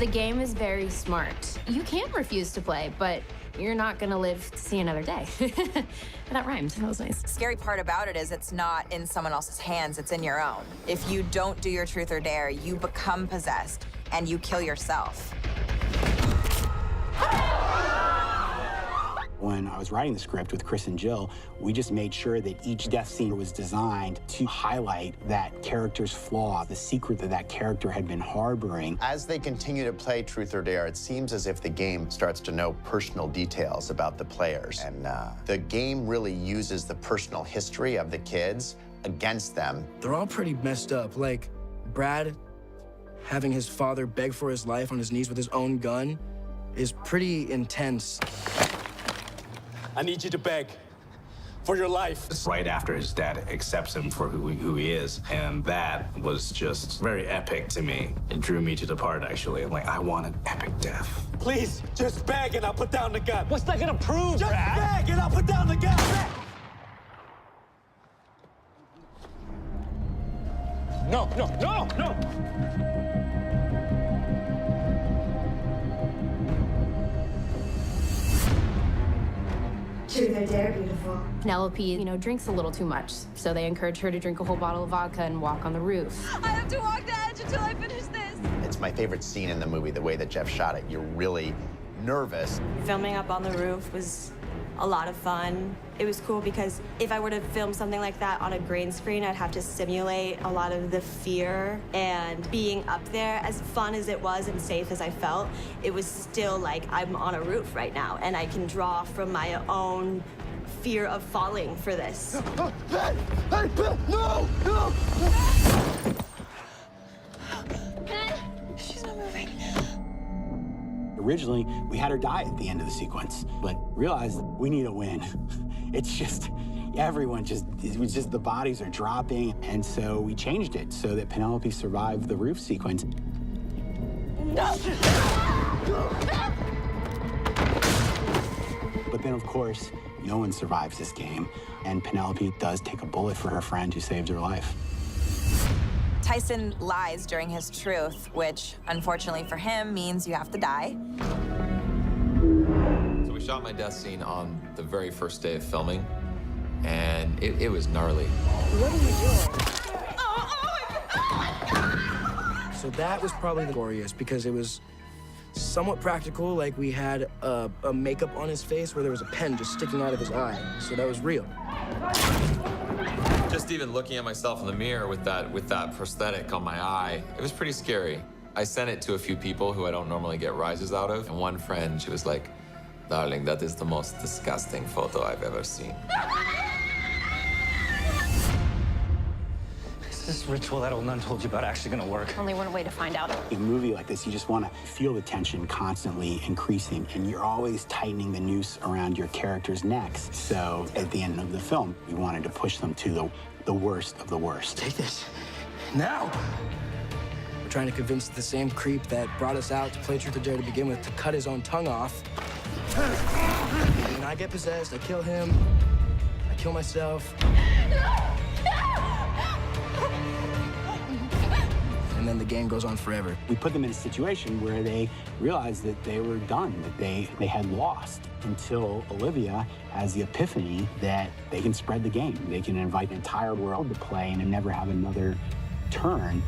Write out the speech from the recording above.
The game is very smart. You can refuse to play, but you're not gonna live to see another day. That rhymed. That was nice. The scary part about it is it's not in someone else's hands, it's in your own. If you don't do your truth or dare, you become possessed and you kill yourself. When I was writing the script with Chris and Jill, we just made sure that each death scene was designed to highlight that character's flaw, the secret that that character had been harboring. As they continue to play Truth or Dare, it seems as if the game starts to know personal details about the players. And the game really uses the personal history of the kids against them. They're all pretty messed up. Like, Brad having his father beg for his life on his knees with his own gun is pretty intense. I need you to beg for your life. Right after his dad accepts him for who he is, and that was just very epic to me. It drew me to the part, actually. I'm like, I want an epic death. Please, just beg and I'll put down the gun. What's that gonna prove, Just Brad? beg and I'll put down the gun. No, no, no, no! Truth or Dare, beautiful. Penelope, drinks a little too much, so they encourage her to drink a whole bottle of vodka and walk on the roof. I have to walk the edge until I finish this. It's my favorite scene in the movie, the way that Jeff shot it. You're really nervous. Filming up on the roof was a lot of fun. It was cool because if I were to film something like that on a green screen, I'd have to simulate a lot of the fear. And being up there, as fun as it was and safe as I felt, it was still like I'm on a roof right now, and I can draw from my own fear of falling for this. Ben! Hey, Ben! No! No! Ben! She's not moving. Originally, we had her die at the end of the sequence, but realized we need a win. It's just, it was just the bodies are dropping, and so we changed it so that Penelope survived the roof sequence. No! But then, of course, no one survives this game, and Penelope does take a bullet for her friend who saved her life. Tyson lies during his truth, which, unfortunately for him, means you have to die. So we shot my death scene on the very first day of filming, and it was gnarly. What are you doing? So that was probably the goriest because it was somewhat practical, like we had a makeup on his face where there was a pen just sticking out of his eye, so that was real. Just even looking at myself in the mirror with that prosthetic on my eye, it was pretty scary. I sent it to a few people who I don't normally get rises out of, and one friend, she was like, "Darling, that is the most disgusting photo I've ever seen." Is this ritual that old nun told you about actually gonna work? Only one way to find out. In a movie like this, you just want to feel the tension constantly increasing, and you're always tightening the noose around your character's necks. So at the end of the film, we wanted to push them to the worst of the worst. Take this. Now! We're trying to convince the same creep that brought us out to play Truth or Dare to begin with to cut his own tongue off. And I get possessed, I kill him, I kill myself. And then the game goes on forever. We put them in a situation where they realized that they were done, that they had lost, until Olivia has the epiphany that they can spread the game. They can invite the entire world to play and never have another turn.